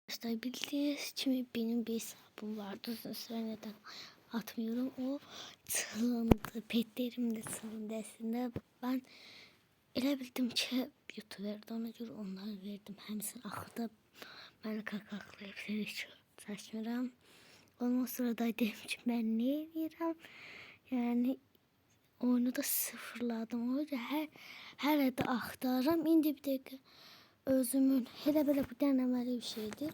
Arkadaşlar bildiğiniz gibi benim bir hesabım vardı. Uzun süre neden atmıyorum. O çalındı. Petlerim de çalındı aslında. Ben elə bildim ki YouTuber'da ona göre onları verdim. Hemsini axırda beni kakaklayıp seni saçmıram. Ondan sonra da dedim ki ben ne edirəm? Yani oyunu da sıfırladım. O yüzden her adı axtarıram. İndi bir dakika. Özümün hele böyle bu denemeli bir şeydir.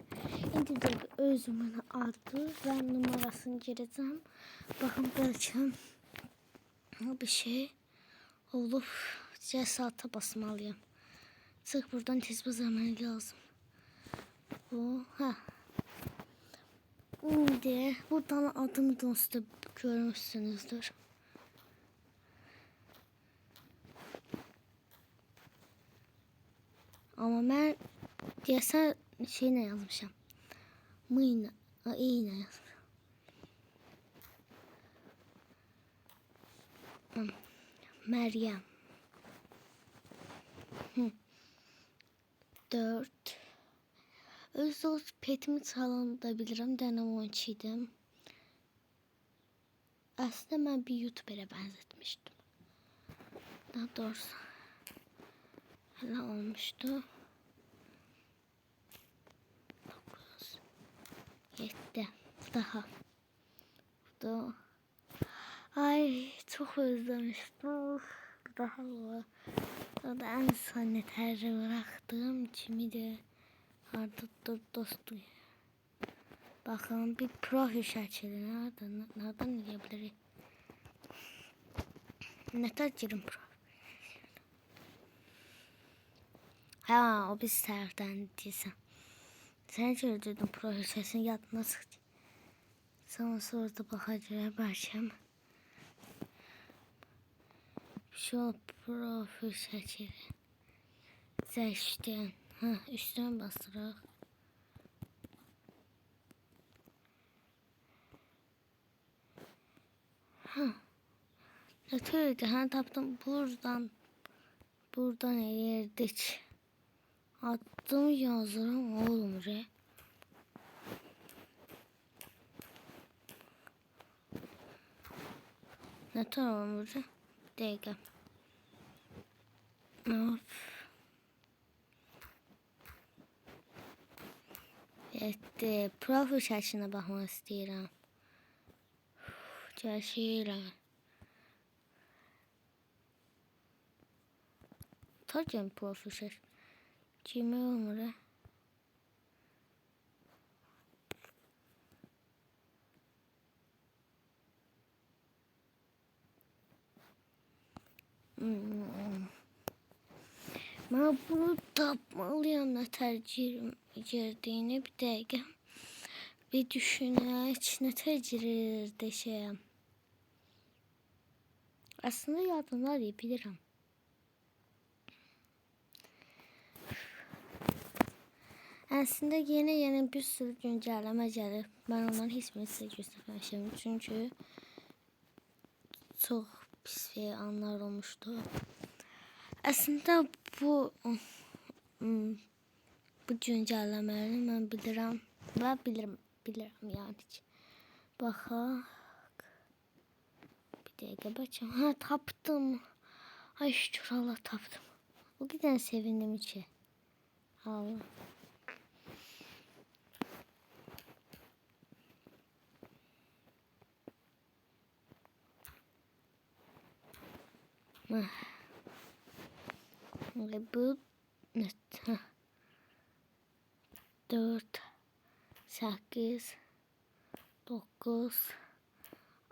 İndi de özümün adı ve numarasını gireceğim. Bakın belki bir şey olup cesata basmalıyım. Çık buradan tez zaman lazım. Bu ha. İndi buradan adımı da üstü görmüşsünüzdür. Ama ben deyəsən şeylə yazmışam. Mıyla, iğne yazmışam. Meryem. 4. Öz petimi çalan da bilirəm. Dənəm 12 idim. Aslında ben bir YouTuber'e benzetmiştim. Daha doğrusu öyle olmuştu. 9, 7 daha. Da. Ay çok özlemiştim. Daha var. Daha en son yeterli bıraktığım kimi de artık dostum. Bakalım bir profil şəkili nereden yiyebiliriz? Ne girim profil? Ha o biz taraftan değilsen. Sen gördün profil şəklini yadına sıktı. Sonra da bakacağım başım. Şu profil şəkili. Seçtim. Ha üstüne bastırarak. Ha. Ötürüydü. Ha tapdım buradan yerdik. Attım yazırım oğlum re. Ne tamam burada? Bir dakika. Evet, profil şəklinə baxmaq istəyirəm. Gəşirəm. Tacım profil şəkli. Kimi olmur? Ben bunu tapmalıyım ne tercih girdiğini bir dakika. Bir düşünək ne tercih şeyəm. Aslında yadımlar bilirəm. Aslında yeni bir sürü güncelleme gelir. Ben onların hiçbirini size göstermişim. Çünkü çok pis anlar olmuştu. Aslında bu güncellemeleri ben bilirim. Ben bilirim yani. Bakaq. Bir dakika bakacağım. Ha tapdım. Ay şükür Allah tapdım. O kadar sevindim içi. Allah. Bu ne? 4, 8, 9,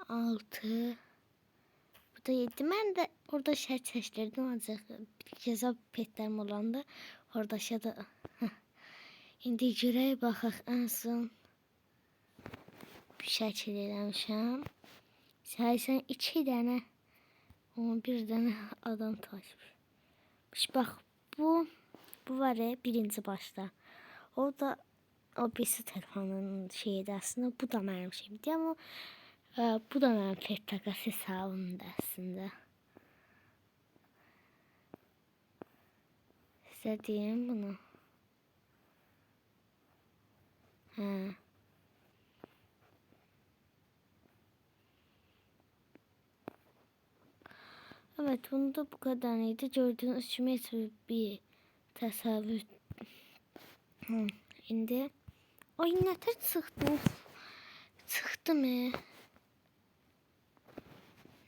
6. Bu da 7. Ben de orada şart seçtirdim ancaq ceza petlerim olanda orada aşağıda. İndi görək baxaq en son bir şəkil eləmişəm. 82 dənə 11 dənə adam taşımış. Bak bu var ya birinci başta. O da o birisi telefonun şeydi aslında. Bu da mənim şeyimdi ama bu da mənim Fertakas hesabımda aslında. Size diyeyim bunu. Ha. Evet, bunu da bu kadarıydı. Gördüğünüz gibi bir təsəvvür. İndi ay nətər çıxdı? Çıxdı mı?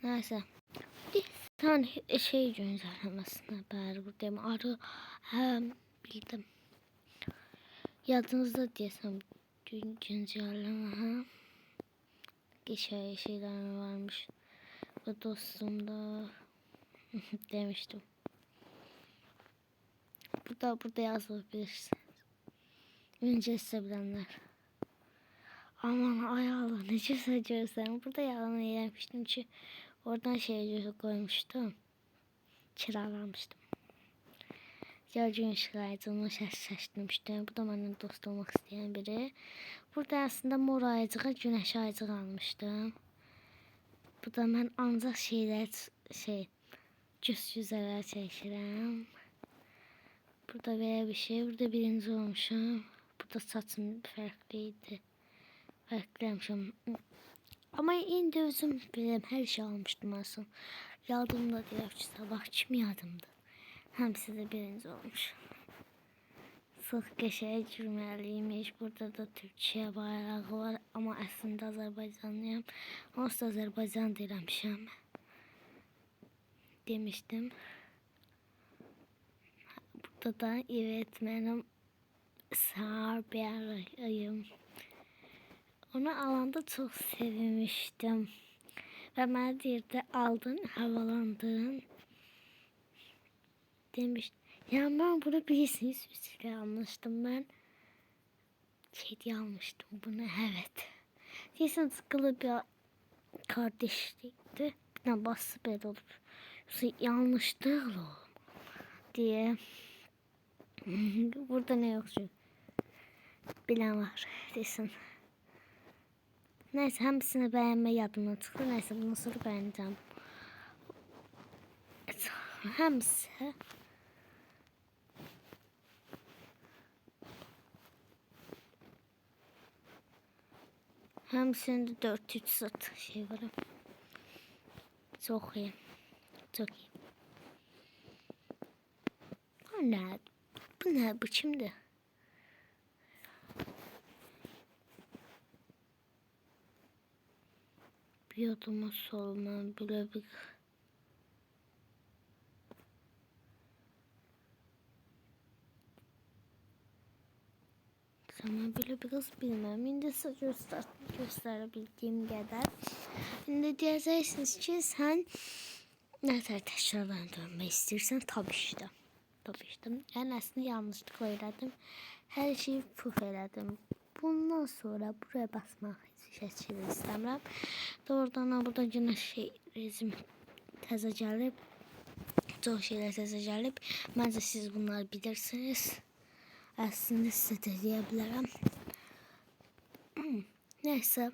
Neyse. Bir tane şey göndermesine bari buradayım. Arı bildim. Yadınızda desem güncelleme. Geçer şeyler varmış. Bu dostumda demiştim. Burada yazabilirsiniz. Önce bilenler. Aman ay Allah necə səcərsən. Burada yalan eləmişdim ki oradan şey koymuştum. Kiralamıştım. Gördüğün işlerden şaşırmıştım. Bu da benden dost olmak isteyen biri. Burada aslında mor ayıcığa güneş ayıcığı almıştım. Bu da ben ancak güzələr çəkirəm. Burada böyle bir şey. Burada birinci olmuşum. Burada saçım farklıydı. Farklıymışım. Ama indi özüm biləm her şey almıştım aslında. Yardımda deyək ki sabah kim yardımdı. Hepsi de birinci olmuş. Sıx qəşəyə girməliymiş. Burada da Türkiye bayrağı var ama aslında Azerbaycanlıyım. Onsuz da Azerbaycan deyirəm demiştim. Burada da evet benim sağır bir arayım. Onu alanda çok sevmiştim. Ve bana deyirdi aldın, havalandın demiş. Yani ben bunu bilirsiniz üzüle almıştım ben. Kedi almıştım bunu evet. Deyirsən sıkılı bir kardeşlikti. Bir de bası böyle olup. Yanlışlıkla oldu diye. Burada ne yok çünkü. Bilen var desin. Neyse hepsini beğenme yadımdan çıktı. Neyse bundan sonra beğeneceğim. Hepsi. Hepsinde 400 sat şey var. Çok iyi. Çok iyi. Ne? Bu ne biçimde? Bir yuduma solma böyle bir zaman böyle bir kız bilmem. İndi size gösterebildiğim kadar. İndi diyeceksiniz ki sen ne tər təşkilatlarına dönmək istəyirsən? Tabii işte. Tabii işte. Yani aslında yanlışlıkla elədim. Her şeyi puf elədim. Bundan sonra buraya basmaq heç şey istəmirəm. Doğrudan burada yine rejim təzə gəlib. Çox şeyler təzə gəlib. Məncə siz bunları bilirsiniz. Aslında size de diyebilirim. Neyse.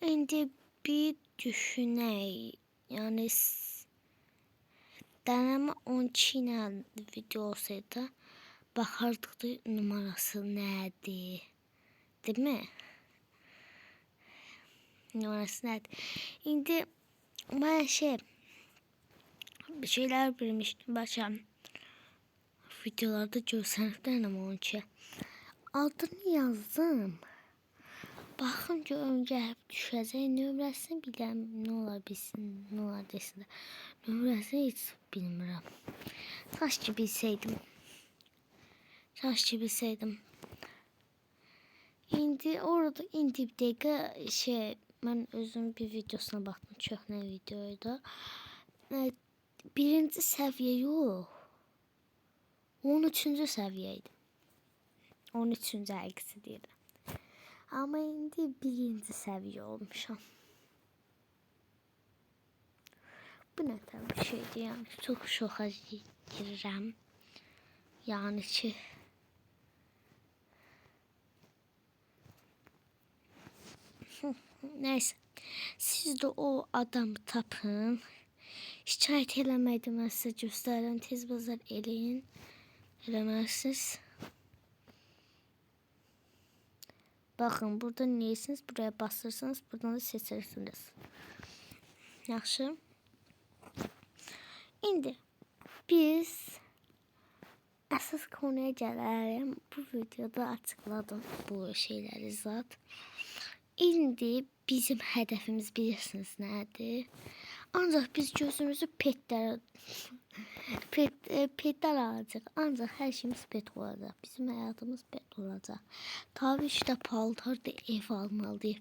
Şimdi bir düşüney. Yani deneme 12 ile video olsaydı bakardık da numarası nerede? Değil mi? Numarası nerede? Şimdi ben bir şeyler bilmiştim başım. Videolarda göstermişler ama 12. Adını yazdım. Baxın görüm gəlib düşəcək. Nömrəsini biləm, nə ola bilsin, nə ola desin. Nömrəsini heç bilmirəm. Kaç ki bilseydim. Kaç ki bilseydim. İndi orada bir dəqiqə mən özüm bir videosuna baxdım. Çox nə videoydu. Birinci səviyyə yox. 13-cü səviyyə idi. 13-cü əksi deyirəm. Ama indi birinci seviye olmuşam. Bu ne bir şeydi yani. Çok şoka girirəm. Yani ki. Neyse. Siz de o adamı tapın. Şikayet eləməkdə mən sizə göstərirəm. Tez bazar eləyin. eləməlisiniz. Bakın burada neysiniz? Buraya basırsınız. Buradan da seçirsiniz. Yaxşı. İndi biz əsas konuya gələrim. Bu videoda açıkladım bu şeyləri zat. İndi bizim hədəfimiz bilirsiniz nədir? Ancaq biz gözümüzü petlər alacaq. Ancaq hər şeyimiz pet olacaq. Bizim həyatımız pet olacaq. Tabii işte paltarda ev almalıyıq.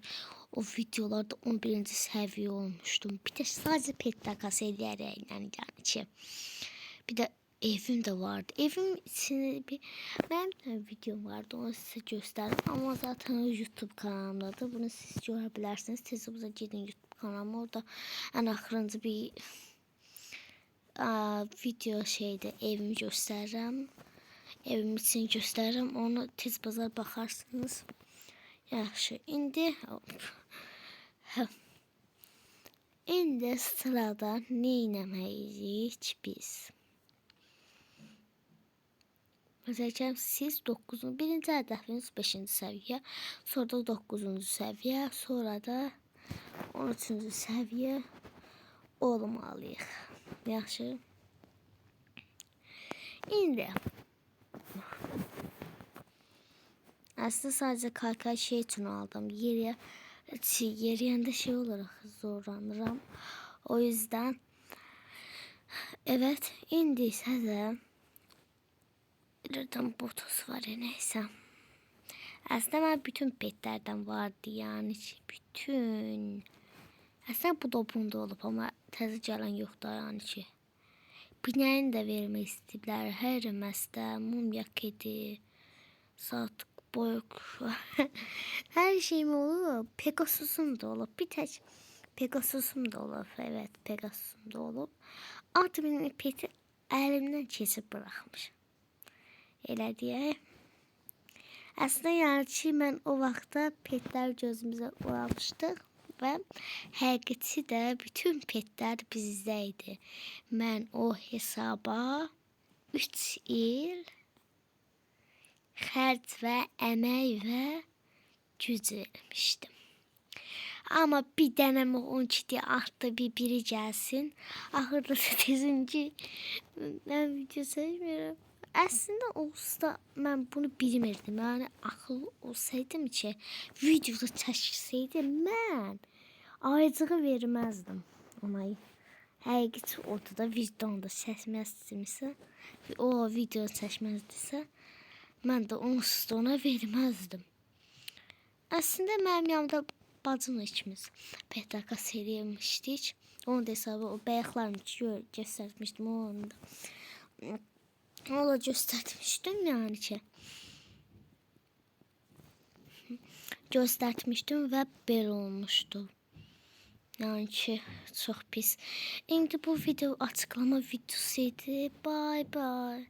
O videolarda 11-ci səviyyə olmuşdum. Bir də sadəcə petlər kasa edərək yəni ki. Bir də evim de vardı. Evim içinde benim de videom vardı. Onu size gösterdim. Ama zaten o YouTube kanalımdadır. Bunu siz görebilirsiniz. Tezimize gidin YouTube kanalıma. Orada en axırıncı bir video şeyde evimi gösteririm. Evim için gösteririm. Onu tez bazar bakarsınız. Yaxşı. İndi sırada ne etməliyik biz? Mesela siz 9'un birinci hədəfiniz 5-ci səviyyə, sonra da 9-cu səviyyə, sonra da 13-cü səviyyə olmalıyıq. Yaxşı. İndi aslında sadece kalkay şey için aldım. Yeriyəndə şey olarak zorlanıram. O yüzden evet, indi isə də İleriden botos var ya, neyse. Aslında ben bütün petlerden vardı yani bütün. Aslında bu da bunda olup ama təzə gələn yoxdur yani ki. Binayını da vermək istəyiblər. Hər məsdə, mumya kedi, saat boyuk. Her şeyim olub. Pegasusum da olub. Bir tək Pegasusum da olub. Evet, Pegasusum da olub. Admin peti əlimdən keçib bırakmışım. Elə deyək. Aslında yani ki, mən o vaxtda petlər gözümüzə uğramışdıq və həqiqəti də bütün petlər bizdə idi. Mən o hesaba 3 il xərc və əmək və güc vermişdim. Ama bir dənəmə 12 artdı, biri gəlsin. Axırda dedim ki, mən video çəkmirəm. Aslında olsa ben bunu bilmirdim. Yani akıllı olsaydım ki videoda çəksəydim mən ayıcığı verməzdim ona. Həqiqət orada da vicdanında çəkməzdimsə, o video çəkməzdisə, mən də onsuz da ona verməzdim. Aslında mənim yanımda bacımla ikimiz PTK seriymişdik. Onu da hesabı o bəyəklərimi göstərmişdim o anda. Onu göstermiştim yani ki. Göstermiştim ve böyle olmuştu. Yani ki çok pis. Şimdi bu video açıklama videosuydu. Bye bye.